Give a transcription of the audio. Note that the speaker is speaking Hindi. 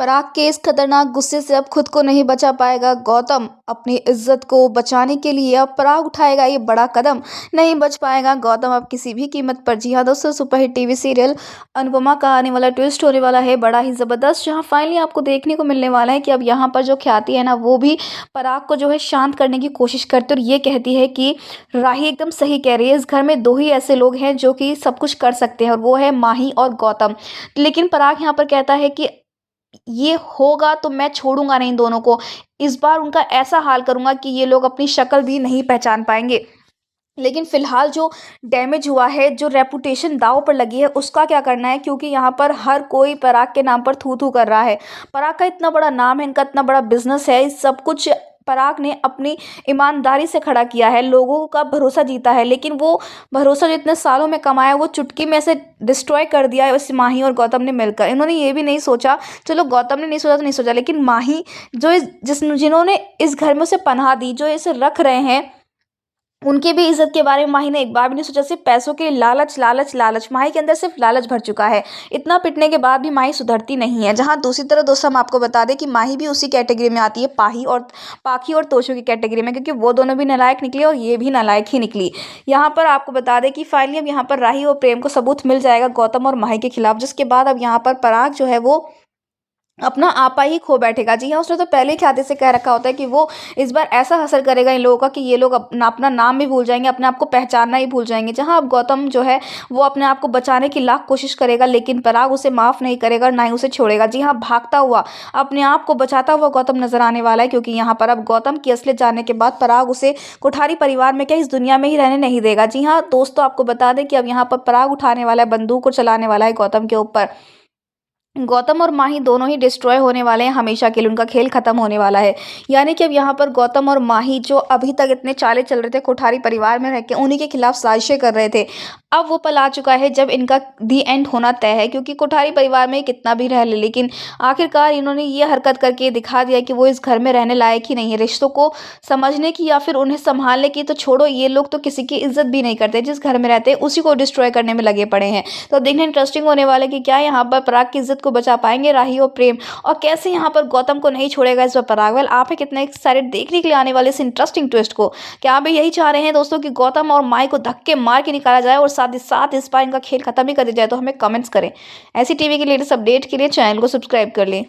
पराग के इस खतरनाक गुस्से से अब खुद को नहीं बचा पाएगा गौतम। अपनी इज्जत को बचाने के लिए अब पराग उठाएगा ये बड़ा कदम। नहीं बच पाएगा गौतम अब किसी भी कीमत पर। जी हाँ दोस्तों, सुपरहिट टीवी सीरियल अनुपमा का आने वाला ट्विस्ट होने वाला है बड़ा ही जबरदस्त, जहां फाइनली आपको देखने को मिलने वाला है कि अब यहाँ पर जो ख्याति है ना, वो भी पराग को जो है शांत करने की कोशिश करती है और ये कहती है कि राही एकदम सही कह रही है। इस घर में दो ही ऐसे लोग हैं जो कि सब कुछ कर सकते हैं और वो है माही और गौतम। लेकिन पराग यहाँ पर कहता है कि ये होगा तो मैं छोड़ूंगा नहीं दोनों को। इस बार उनका ऐसा हाल करूंगा कि ये लोग अपनी शक्ल भी नहीं पहचान पाएंगे। लेकिन फिलहाल जो डैमेज हुआ है, जो रेपुटेशन दांव पर लगी है, उसका क्या करना है, क्योंकि यहाँ पर हर कोई पराग के नाम पर थू थू कर रहा है। पराग का इतना बड़ा नाम है, इनका इतना बड़ा बिजनेस है, इस सब कुछ पराग ने अपनी ईमानदारी से खड़ा किया है, लोगों का भरोसा जीता है। लेकिन वो भरोसा जो इतने सालों में कमाया, वो चुटकी में से डिस्ट्रॉय कर दिया है उस माही और गौतम ने मिलकर। इन्होंने ये भी नहीं सोचा, चलो गौतम ने नहीं सोचा तो नहीं सोचा, लेकिन माही जो जिन्होंने इस घर में उसे पनाह दी, जो इसे रख रहे हैं, उनकी भी इज्जत के बारे में माही ने एक बार भी नहीं सोचा। सिर्फ पैसों के लालच लालच लालच, माही के अंदर सिर्फ लालच भर चुका है। इतना पिटने के बाद भी माही सुधरती नहीं है। जहां दूसरी तरफ दोस्तों हम आपको बता दें कि माही भी उसी कैटेगरी में आती है, पाखी और तोशो की कैटेगरी में, क्योंकि वो दोनों भी नालायक निकली और ये भी नालायक ही निकली। यहाँ पर आपको बता दें कि फाइनली अब यहाँ पर राही और प्रेम को सबूत मिल जाएगा गौतम और माही के खिलाफ, जिसके बाद अब यहाँ पर पराग जो है वो अपना आपा ही खो बैठेगा। जी हाँ, उसने तो पहले ही ख्याति से कह रखा होता है कि वो इस बार ऐसा असर करेगा इन लोगों का कि ये लोग अपना नाम भी भूल जाएंगे, अपने आप को पहचानना ही भूल जाएंगे। जहाँ अब गौतम जो है वो अपने आप को बचाने की लाख कोशिश करेगा, लेकिन पराग उसे माफ नहीं करेगा और ना ही उसे छोड़ेगा। जी हाँ, भागता हुआ, अपने आप को बचाता हुआ गौतम नजर आने वाला है, क्योंकि यहाँ पर अब गौतम की असलियत जानने के बाद पराग उसे कोठारी परिवार में क्या, इस दुनिया में ही रहने नहीं देगा। जी हाँ दोस्तों, आपको बता दें कि अब यहाँ पर पराग उठाने वाला है, बंदूक को चलाने वाला है गौतम के ऊपर। गौतम और माही दोनों ही डिस्ट्रॉय होने वाले हैं हमेशा के लिए, उनका खेल खत्म होने वाला है। यानी कि अब यहाँ पर गौतम और माही जो अभी तक इतने चाले चल रहे थे, कोठारी परिवार में रह के उन्हीं के खिलाफ साजिशें कर रहे थे, अब वो पल आ चुका है जब इनका दी एंड होना तय है। क्योंकि कोठारी परिवार में कितना भी रह ले, लेकिन आखिरकार इन्होंने ये हरकत करके दिखा दिया कि वो इस घर में रहने लायक ही नहीं है। रिश्तों को समझने की या फिर उन्हें संभालने की तो छोड़ो, ये लोग तो किसी की इज्जत भी नहीं करते। जिस घर में रहते हैं उसी को डिस्ट्रॉय करने में लगे पड़े हैं। तो देखना इंटरेस्टिंग होने वाला है कि क्या यहाँ पर पराग की इज्जत को बचा पाएंगे राही और प्रेम, और कैसे यहाँ पर गौतम को नहीं छोड़ेगा इस बार पराग। वेल, आप कितने एक्साइटेड देखने के लिए आने वाले इस इंटरेस्टिंग ट्विस्ट को? क्या आप भी यही चाह रहे हैं दोस्तों कि गौतम और माई को धक्के मार के निकाला जाए और साथ ही साथ इस बार इनका खेल खत्म ही कर दिया जाए? तो हमें कमेंट्स करें। ऐसी टीवी के लेटेस्ट अपडेट के लिए चैनल को सब्सक्राइब कर लें।